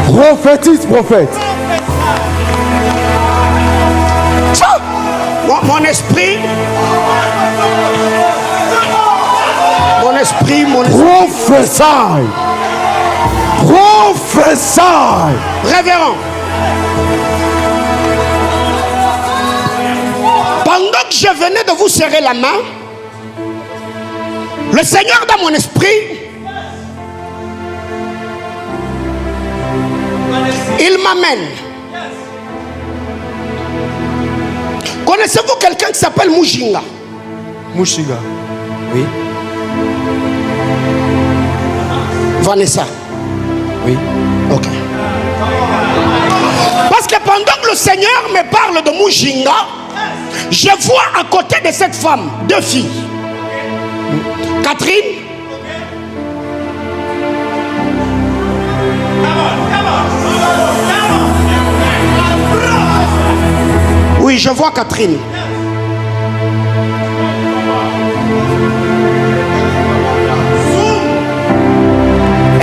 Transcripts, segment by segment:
Prophétise, prophète. Mon esprit. Prophétie. Prophétie. Révérend. Pendant que je venais de vous serrer la main, le Seigneur dans mon esprit, il m'amène. Connaissez-vous quelqu'un qui s'appelle Mujinga? Mushinga. Oui. Vanessa. Oui. Ok. Parce que pendant que le Seigneur me parle de Mujinga, je vois à côté de cette femme deux filles. Catherine. Oui, je vois Catherine.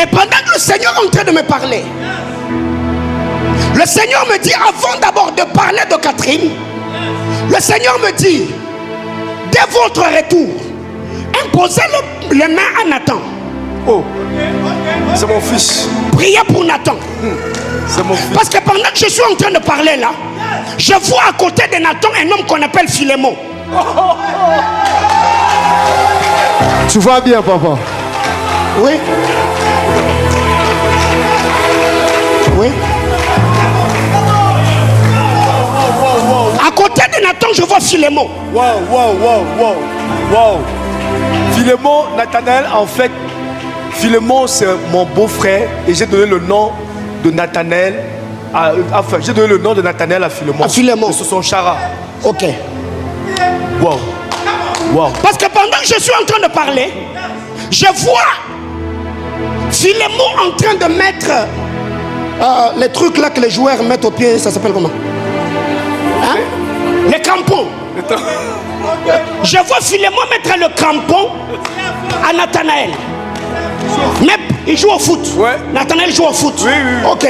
Et pendant que le Seigneur est en train de me parler, le Seigneur me dit, avant d'abord de parler de Catherine, le Seigneur me dit, dès votre retour, imposez les mains à Nathan. Oh, c'est mon fils. Priez pour Nathan. C'est mon fils. Parce que pendant que je suis en train de parler là, je vois à côté de Nathan un homme qu'on appelle Philémon. Tu vas bien, papa? Oui. Oui. À côté de Nathan, je vois Philémon. Wow. Philémon, Nathanaël, en fait, Philémon, c'est mon beau-frère et j'ai donné le nom de Nathanaël. Enfin, j'ai donné le nom de Nathanaël à Philémon. À Philémon. C'est son chara. Ok. Wow. Parce que pendant que je suis en train de parler, je vois Philémon en train de mettre les trucs là que les joueurs mettent au pied, ça s'appelle comment? Hein? Les crampons. Je vois Philémon mettre le crampon à Nathanaël. Mais il joue au foot. Ouais. Nathanaël joue au foot. Oui. Ok.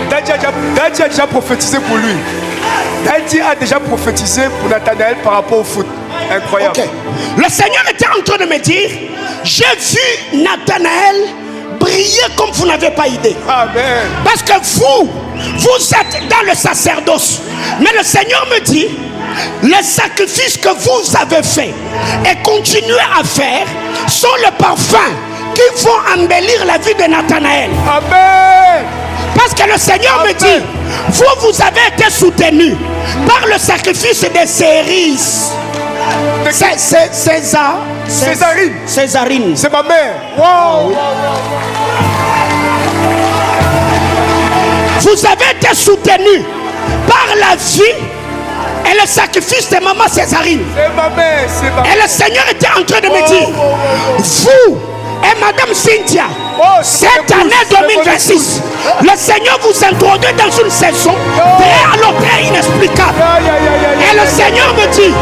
Daddy a déjà prophétisé pour lui. Daddy a déjà prophétisé pour Nathanaël par rapport au foot. Incroyable. Ok. Le Seigneur était en train de me dire, j'ai vu Nathanaël briller comme vous n'avez pas idée. Amen. Parce que vous êtes dans le sacerdoce. Mais le Seigneur me dit, les sacrifices que vous avez faits et continuez à faire sont le parfum qui vont embellir la vie de Nathanaël. Amen. Parce que le Seigneur me dit, vous avez été soutenu par le sacrifice des cérises. Césarine. C'est ma mère. Wow. Vous avez été soutenu par la vie et le sacrifice de maman Césarine. C'est ma mère. Et le Seigneur était en train de me dire, vous et madame Cynthia, cette année 2026, le Seigneur vous introduit dans une saison très à l'autre inexplicable. Et le Seigneur me dit,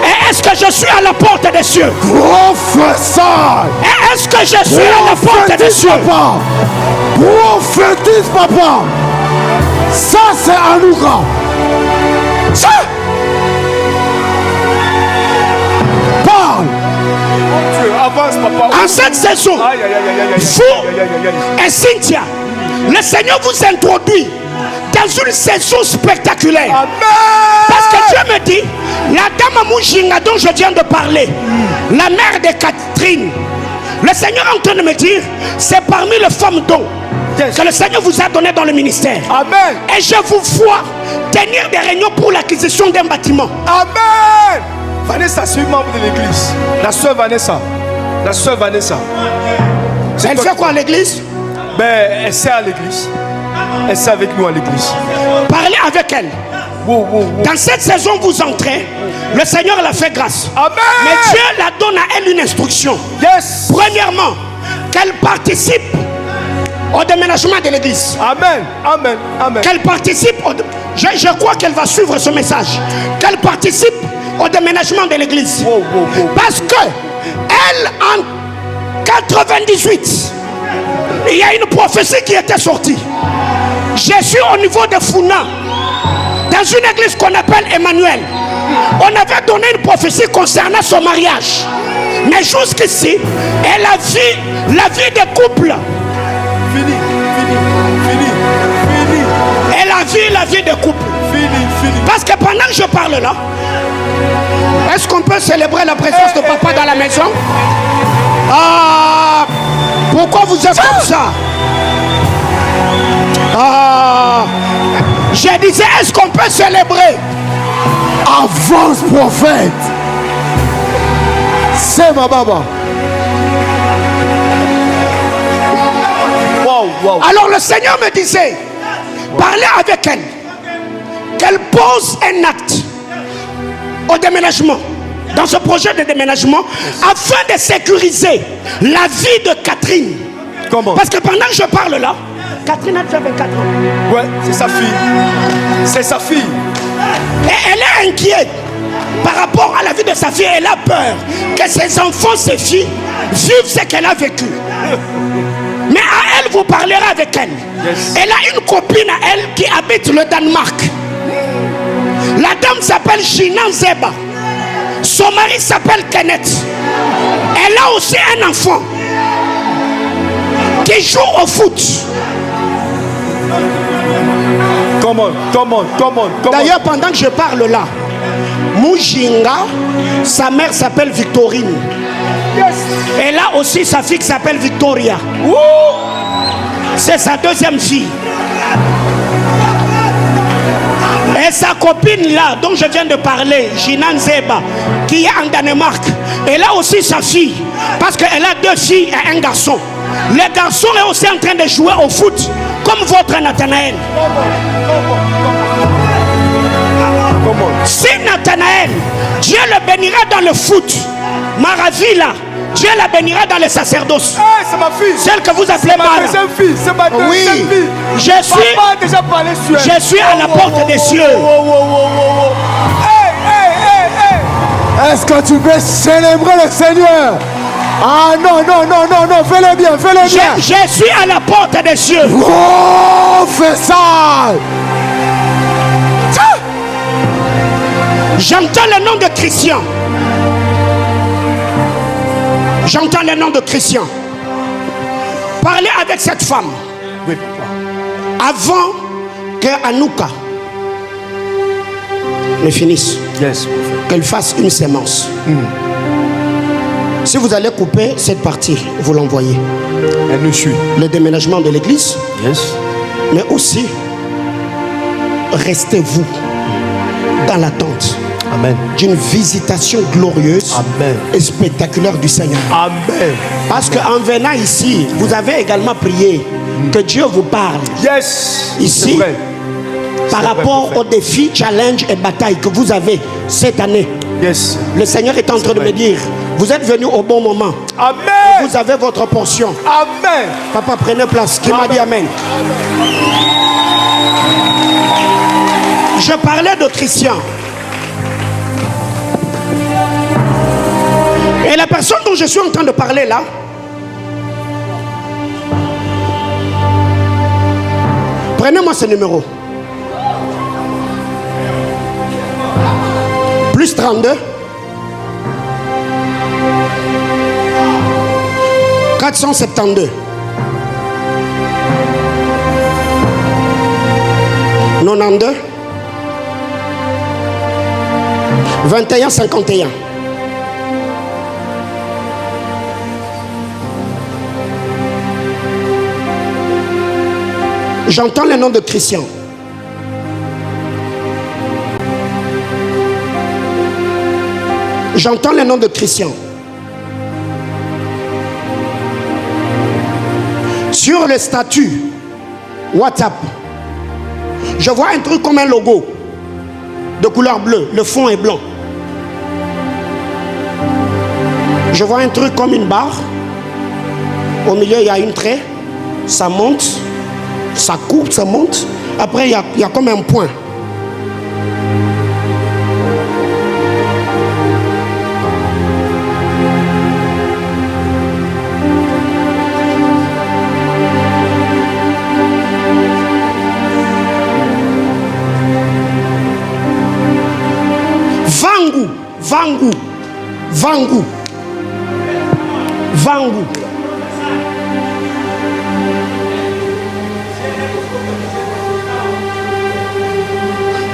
et est-ce que je suis à la porte des cieux? Professeur. Et est-ce que je suis à la porte des cieux? Papa. Prophétise, papa. Ça, c'est un nougat. Ça. Parle. Avance, papa. En cette saison, vous et Cynthia, le Seigneur vous introduit dans une saison spectaculaire. Amen. Parce que Dieu me dit, la dame Mujinga dont je viens de parler, la mère de Catherine, le Seigneur est en train de me dire, c'est parmi les femmes dont que le Seigneur vous a donné dans le ministère. Amen. Et je vous vois tenir des réunions pour l'acquisition d'un bâtiment. Amen. Vanessa, c'est une membre de l'église. La soeur Vanessa. Elle fait quoi à l'église? Ben, elle sert à l'église. Elle sert avec nous à l'église. Parlez avec elle. Dans cette saison, vous entrez. Le Seigneur l'a fait grâce. Amen. Mais Dieu la donne à elle une instruction. Yes. Premièrement, qu'elle participe au déménagement de l'église. Amen. Qu'elle participe je crois qu'elle va suivre ce message. Qu'elle participe au déménagement de l'église. Wow. Parce que elle, en 98, il y a une prophétie qui était sortie. Je suis au niveau de Founa, dans une église qu'on appelle Emmanuel. On avait donné une prophétie concernant son mariage. Mais jusqu'ici, elle a vu la vie des couples. Fini. Elle a vu la vie des couples. Fini. Parce que pendant que je parle là, est-ce qu'on peut célébrer la présence de papa dans la maison? Ah, pourquoi vous êtes comme ça? Ah, je disais, est-ce qu'on peut célébrer? Avance, prophète. C'est ma baba. Wow. Alors le Seigneur me disait, parlez avec elle, qu'elle pose un acte au déménagement, dans ce projet de déménagement, afin de sécuriser la vie de Catherine. Comment? Parce que pendant que je parle là, Catherine a déjà 24 ans. Ouais, c'est sa fille. C'est sa fille. Et elle est inquiète par rapport à la vie de sa fille. Elle a peur que ses enfants, ses filles, vivent ce qu'elle a vécu. Mais à elle, vous parlerez avec elle. Yes. Elle a une copine à elle qui habite le Danemark. La dame s'appelle Gina Zeba. Son mari s'appelle Kenneth. Elle a aussi un enfant qui joue au foot. Comment? D'ailleurs, pendant que je parle là, Mujinga, sa mère s'appelle Victorine. Elle a aussi sa fille qui s'appelle Victoria. C'est sa deuxième fille. Et sa copine là, dont je viens de parler, Jinan Zeba, qui est en Danemark, elle a aussi sa fille. Parce qu'elle a deux filles et un garçon. Le garçon est aussi en train de jouer au foot, comme votre Nathanaël. Comment? Si Nathanaël, Dieu le bénira dans le foot, Maravilla, Dieu la bénira dans le sacerdoce. C'est ma fille. Celle que vous appelez ma Mara. deuxième fille. C'est ma deuxième fille. Papa a déjà parlé sur elle. Je suis à la porte des cieux. Est-ce que tu veux célébrer le Seigneur? Ah non, fais-le bien. Je suis à la porte des cieux. Oh, fais ça. J'entends le nom de Christian. J'entends le nom de Christian. Parlez avec cette femme. Oui, avant que Anouka ne finisse. yes. Qu'elle fasse une sémence. Si vous allez couper cette partie, vous l'envoyez. Elle nous suit. Le déménagement de l'église, Yes. mais aussi restez-vous dans l'attente Amen. d'une visitation glorieuse Amen. et spectaculaire du Seigneur. Amen. Parce qu'en venant ici, vous avez également prié que Dieu vous parle Yes. ici C'est vrai. par rapport aux défis, challenges et batailles que vous avez cette année. Yes. Le Seigneur est en train de me dire, vous êtes venu au bon moment. Amen. Vous avez votre portion. Amen. Papa, prenez place. Qui m'a dit amen? Je parlais de Christian. Et la personne dont je suis en train de parler là, prenez-moi ce numéro. Plus 32 472 92 21 51. J'entends le nom de Christian. J'entends le nom de Christian. Sur le statut WhatsApp, je vois un truc comme un logo de couleur bleue. Le fond est blanc. Je vois un truc comme une barre. Au milieu, il y a une trait. Ça monte. Ça coupe, ça monte. Après, il y a comme un point.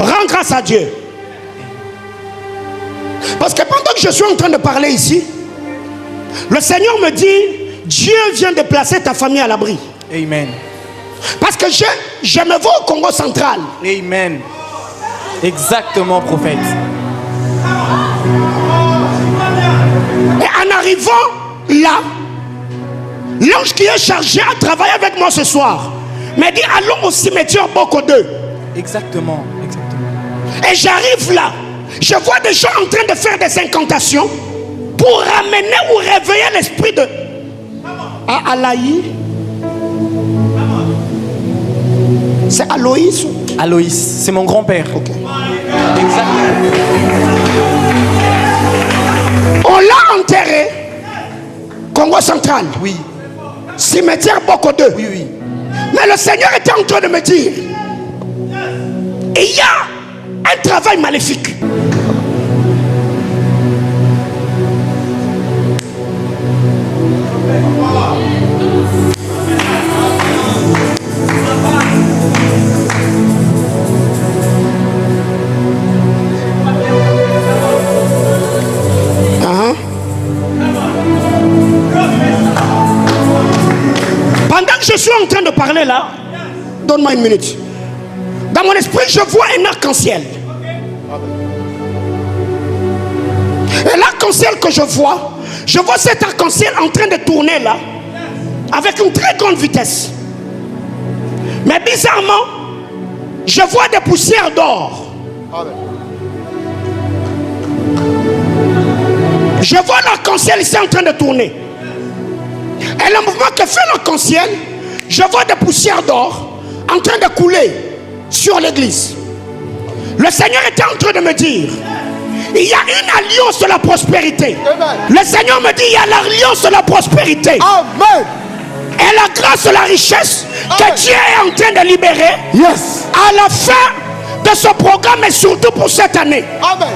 Rends grâce à Dieu. Parce que pendant que je suis en train de parler ici, le Seigneur me dit, Dieu vient de placer ta famille à l'abri. Amen. Parce que je me vois au Congo central. Amen. Exactement, prophète. Et en arrivant là, l'ange qui est chargé à travailler avec moi ce soir m'a dit, allons au cimetière Boko 2. Exactement, exactement. Et j'arrive là, je vois des gens en train de faire des incantations pour ramener ou réveiller l'esprit de Alaï. C'est Aloïs. Aloïs, c'est mon grand-père. Okay. Exactement. On l'a enterré, Congo central. Oui. Cimetière Boko 2. Oui, oui. Mais le Seigneur était en train de me dire, il y a un travail maléfique. Pendant que je suis en train de parler là, donne-moi une minute. Dans mon esprit, je vois un arc-en-ciel. Et l'arc-en-ciel que je vois cet arc-en-ciel en train de tourner là, avec une très grande vitesse. Mais bizarrement, je vois des poussières d'or. Je vois l'arc-en-ciel ici en train de tourner. Et le mouvement que fait l'arc-en-ciel, je vois des poussières d'or en train de couler sur l'église. Le Seigneur était en train de me dire, il y a une alliance de la prospérité. Amen. Le Seigneur me dit, il y a l'alliance de la prospérité. Amen. Et la grâce de la richesse que Amen. Dieu est en train de libérer Yes. à la fin de ce programme et surtout pour cette année. Amen.